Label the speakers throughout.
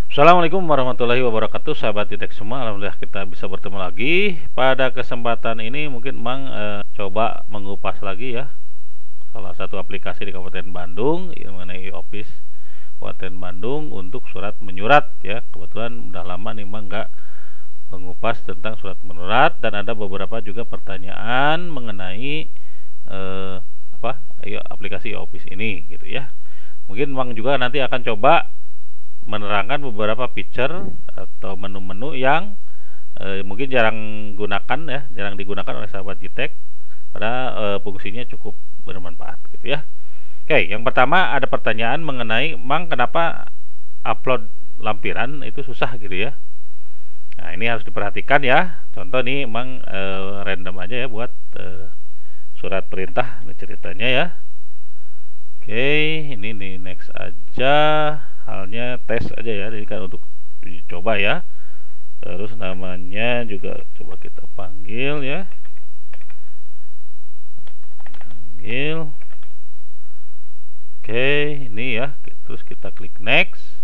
Speaker 1: Assalamualaikum warahmatullahi wabarakatuh, sahabat Itex semua. Alhamdulillah kita bisa bertemu lagi. Pada kesempatan ini mungkin Mang coba mengupas lagi ya salah satu aplikasi di Kabupaten Bandung yang mengenai Office Kabupaten Bandung untuk surat menyurat ya. Kebetulan udah lama nih Mang nggak mengupas tentang surat menyurat, dan ada beberapa juga pertanyaan mengenai aplikasi Office ini gitu ya. Mungkin Mang juga nanti akan coba menerangkan beberapa feature atau menu-menu yang mungkin jarang digunakan oleh sahabat Jitek, pada fungsinya cukup bermanfaat gitu ya. Oke, yang pertama ada pertanyaan mengenai Mang kenapa upload lampiran itu susah gitu ya. Nah, ini harus diperhatikan ya. Contoh nih Mang random aja ya buat surat perintah ceritanya ya. Oke, ini nih next aja, halnya tes aja ya, jadi kan untuk dicoba ya. Terus namanya juga coba kita panggil ya, panggil. Oke, ini ya, terus kita klik next.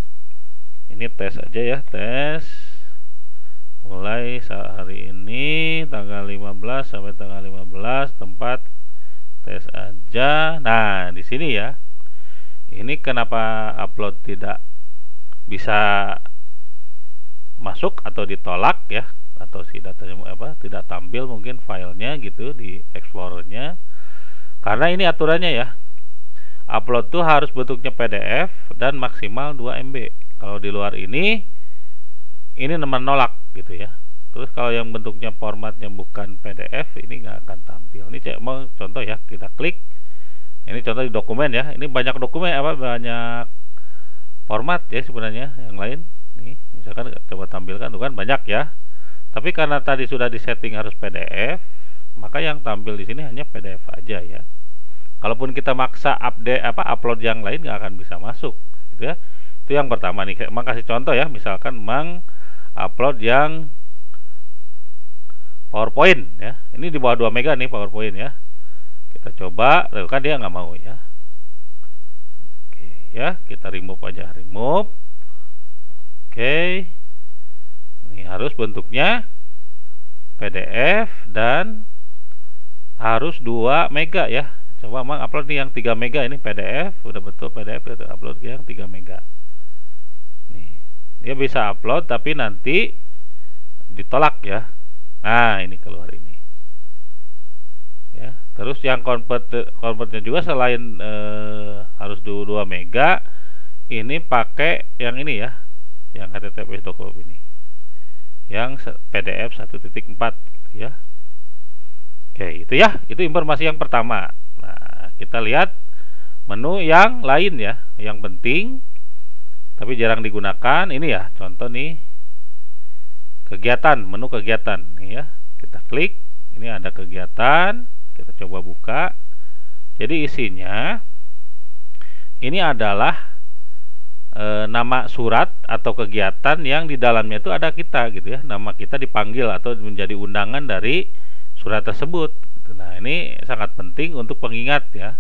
Speaker 1: Ini tes aja ya, tes mulai hari ini tanggal 15 sampai tanggal 15, tempat tes aja. Nah, di sini ya. Ini kenapa upload tidak bisa masuk atau ditolak ya, atau si datanya tidak tampil mungkin filenya gitu di Explorernya. Karena ini aturannya ya. Upload tuh harus bentuknya PDF dan maksimal 2 MB. Kalau di luar ini menolak gitu ya. Terus kalau yang bentuknya formatnya bukan PDF, ini nggak akan tampil. Ini mau contoh ya, kita klik. Ini contoh di dokumen ya. Ini banyak dokumen banyak format ya sebenarnya yang lain. Nih, misalkan coba tampilkan tuh kan banyak ya. Tapi karena tadi sudah disetting harus PDF, maka yang tampil di sini hanya PDF aja ya. Kalaupun kita maksa upload yang lain nggak akan bisa masuk gitu ya. Itu yang pertama nih. Mang kasih contoh ya, misalkan Mang upload yang PowerPoint ya. Ini di bawah 2 mega nih PowerPoint ya. Kita coba, kan dia nggak mau ya. Oke ya, kita remove aja, remove. Oke. Ini harus bentuknya PDF dan harus 2 mega ya. Coba Mang upload nih yang 3 mega, ini PDF, udah betul PDF, kita upload yang 3 mega. Nih, dia bisa upload tapi nanti ditolak ya. Nah, ini keluar ini. Ya, terus yang convertnya juga selain harus 2 mega, ini pakai yang ini ya, yang HTTPS dokumen ini, yang PDF 1.4 gitu ya. Oke, itu ya, itu informasi yang pertama. Nah, kita lihat menu yang lain ya, yang penting tapi jarang digunakan. Ini ya, contoh nih, kegiatan, menu kegiatan nih ya. Kita klik, ini ada kegiatan, kita coba buka. Jadi isinya ini adalah nama surat atau kegiatan yang di dalamnya itu ada kita gitu ya. Nama kita dipanggil atau menjadi undangan dari surat tersebut gitu. Nah, ini sangat penting untuk pengingat ya.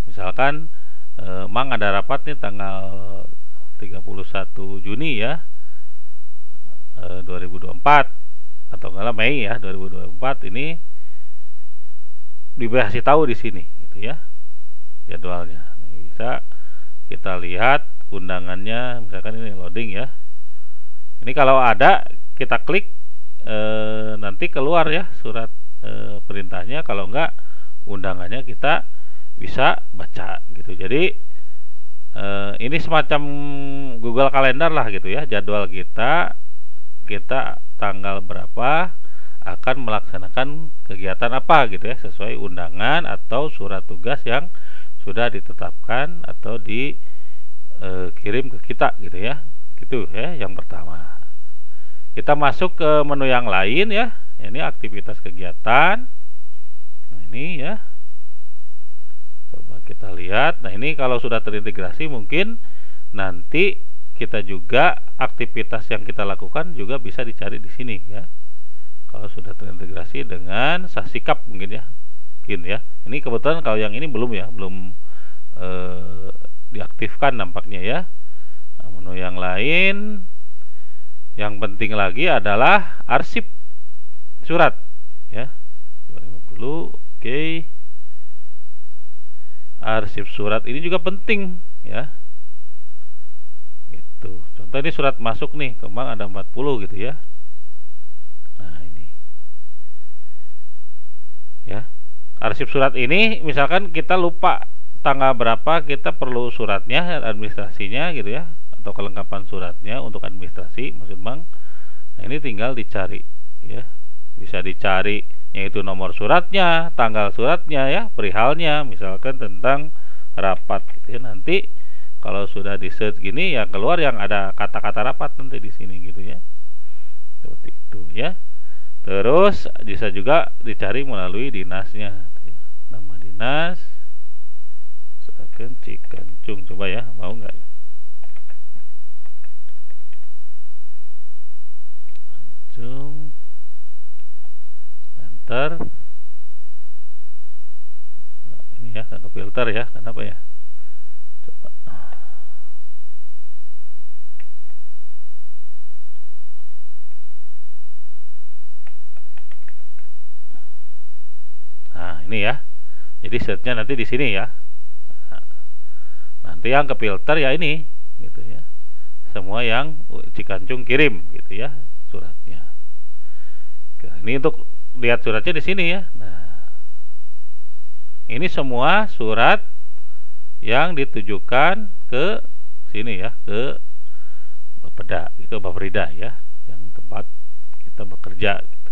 Speaker 1: Misalkan Mang ada rapat nih tanggal 31 Juni ya, 2024 atau enggak Mei ya 2024, ini dikasih tahu di sini gitu ya jadwalnya. Nih, bisa kita lihat undangannya, misalkan ini loading ya. Ini kalau ada kita klik nanti keluar ya surat perintahnya, kalau enggak undangannya kita bisa baca gitu. Jadi ini semacam Google Calendar lah gitu ya, jadwal kita tanggal berapa akan melaksanakan kegiatan apa gitu ya, sesuai undangan atau surat tugas yang sudah ditetapkan atau dikirim ke kita gitu ya. Gitu ya yang pertama. Kita masuk ke menu yang lain ya. Ini aktivitas kegiatan. Nah, ini ya. Coba kita lihat. Nah, ini kalau sudah terintegrasi mungkin nanti kita juga aktivitas yang kita lakukan juga bisa dicari di sini ya. Kalau sudah terintegrasi dengan Sasikap mungkin ya. Mungkin ya. Ini kebetulan kalau yang ini belum ya, belum diaktifkan nampaknya ya. Nah, menu yang lain Yang penting lagi adalah arsip surat ya. Dulu, oke. Arsip surat ini juga penting ya. Gitu. Contoh ini surat masuk nih, kembang ada 40 gitu ya. Nah, ini. Ya. Arsip surat ini misalkan kita lupa tanggal berapa kita perlu suratnya, administrasinya gitu ya, atau kelengkapan suratnya untuk administrasi maksud Bang. Nah, ini tinggal dicari ya. Bisa dicari yaitu nomor suratnya, tanggal suratnya ya, perihalnya misalkan tentang rapat gitu ya. Nanti kalau sudah di search gini ya keluar yang ada kata-kata rapat nanti di sini gitu ya. Seperti itu ya. Terus bisa juga dicari melalui dinasnya gitu ya. Nama dinas misalkan Cikancung, coba ya, mau nggak ya? Cikancung, enter. Nah, ini ya, ke filter ya, kenapa ya? Coba. Nah, ini ya. Jadi setnya nanti di sini ya. Nah, nanti yang ke filter ya ini, gitu ya. Semua yang Cikancung kirim, gitu ya, suratnya. Ini untuk lihat suratnya di sini ya. Nah, ini semua surat yang ditujukan ke sini ya, ke Bapeda, itu Baprida ya, yang tempat kita bekerja gitu.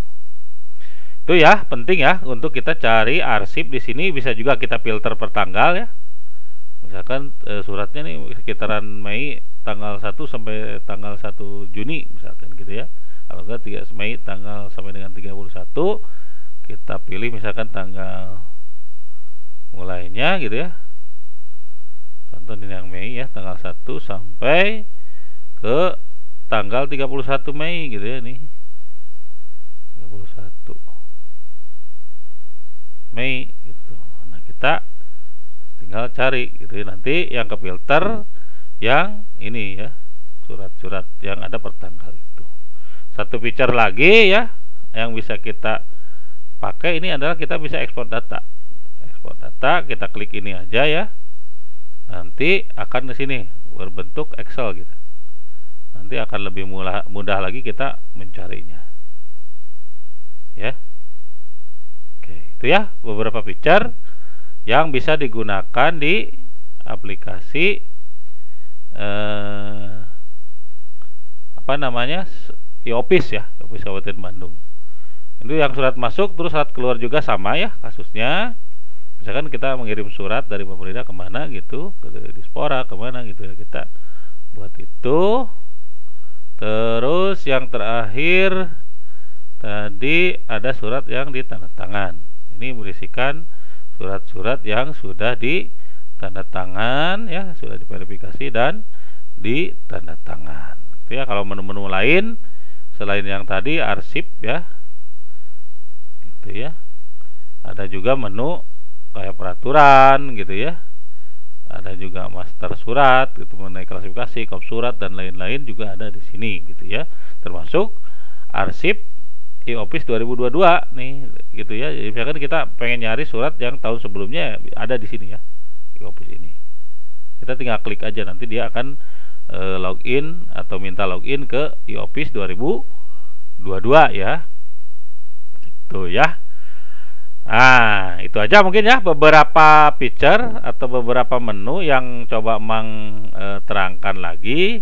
Speaker 1: Itu ya penting ya untuk kita cari arsip di sini. Bisa juga kita filter per tanggal ya. Misalkan suratnya nih sekitaran Mei tanggal 1 sampai tanggal 1 Juni misalkan gitu ya. Kalau enggak 3 Mei tanggal sampai dengan 31, kita pilih misalkan tanggal mulainya gitu ya. Contoh ini yang Mei ya, tanggal 1 sampai ke tanggal 31 Mei gitu ya nih. 31 Mei gitu. Nah, kita tinggal cari gitu ya. Nanti yang ke filter yang ini ya, surat-surat yang ada per tanggal itu. Satu feature lagi ya yang bisa kita pakai ini adalah kita bisa ekspor data. Ekspor data, kita klik ini aja ya. Nanti akan di sini berbentuk Excel gitu. Nanti akan lebih mudah lagi kita mencarinya. Ya. Oke, itu ya beberapa feature yang bisa digunakan di aplikasi apa namanya? e-Office ya, Office Kabupaten Bandung. Itu yang surat masuk, terus surat keluar juga sama ya kasusnya. Misalkan kita mengirim surat dari Baprida kemana gitu, ke Dispora kemana gitu ya, kita buat itu. Terus yang terakhir tadi ada surat yang ditandatangan. Ini berisikan surat-surat yang sudah ditandatangan ya, sudah diverifikasi dan ditandatangan. Itu ya, kalau menu-menu lain selain yang tadi arsip ya, gitu ya. Ada juga menu kayak peraturan gitu ya. Ada juga master surat, gitu, mengenai klasifikasi, kop surat dan lain-lain juga ada di sini gitu ya. Termasuk arsip e-Office 2022 nih gitu ya. Jadi misalkan kita pengen nyari surat yang tahun sebelumnya, ada di sini ya, e-Office ini. Kita tinggal klik aja, nanti dia akan login atau minta login ke e-Office 2022 ya. Itu ya. Nah, itu aja mungkin ya beberapa feature atau beberapa menu yang coba Mang terangkan lagi.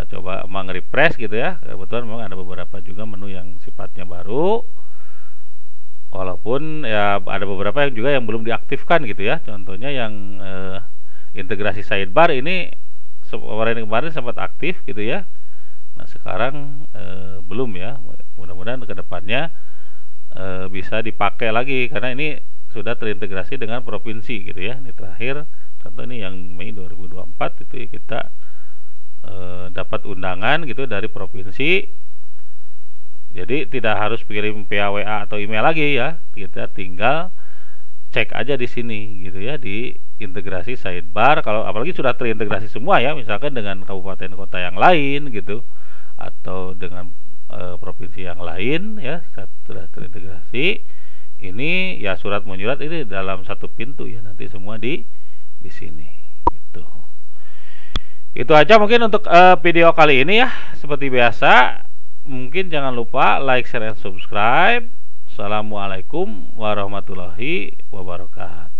Speaker 1: Coba Mang refresh gitu ya. Kebetulan memang ada beberapa juga menu yang sifatnya baru. Walaupun ya ada beberapa yang juga yang belum diaktifkan gitu ya. Contohnya yang integrasi sidebar ini kemarin sempat aktif gitu ya. Nah, sekarang belum ya. Mudah-mudahan ke depannya bisa dipakai lagi karena ini sudah terintegrasi dengan provinsi gitu ya. Ini terakhir contoh ini yang Mei 2024 itu ya, kita dapat undangan gitu dari provinsi. Jadi tidak harus kirim PAWA atau email lagi ya. Kita tinggal cek aja di sini gitu ya, di integrasi sidebar. Kalau apalagi sudah terintegrasi semua ya, misalkan dengan kabupaten kota yang lain gitu, atau dengan provinsi yang lain ya, sudah terintegrasi. Ini ya surat menyurat ini dalam satu pintu ya, nanti semua di sini gitu. Itu aja mungkin untuk video kali ini ya. Seperti biasa, mungkin jangan lupa like, share, and subscribe. Assalamualaikum warahmatullahi wabarakatuh.